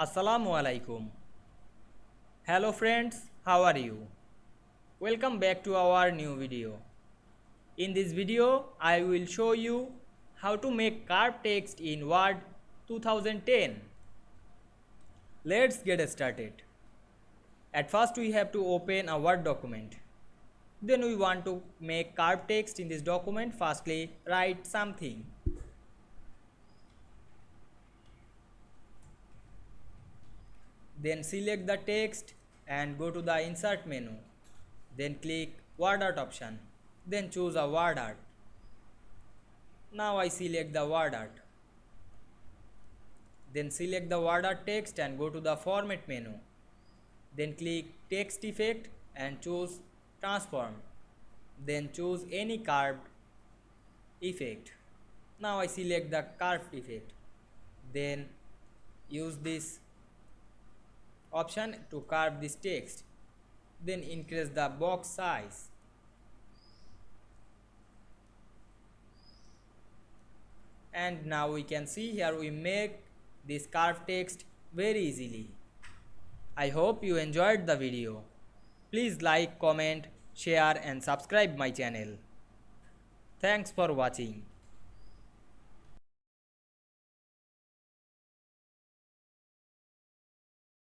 Assalamu Walaikum. Hello friends, how are you? Welcome back to our new video. In this video, I will show you how to make carved text in Word 2010. Let's get started. At first we have to open a Word document. Then we want to make carved text in this document. Firstly, write something. Then select the text and go to the insert menu. Then click word art option. Then choose a word art. Now I select the word art. Then select the word art text and go to the format menu. Then click text effect and choose transform. Then choose any carved effect. Now I select the carved effect. Then use this option to carve this text. Then increase the box size. And now we can see here we make this carved text very easily. I hope you enjoyed the video. Please like, comment, share and subscribe my channel. Thanks for watching.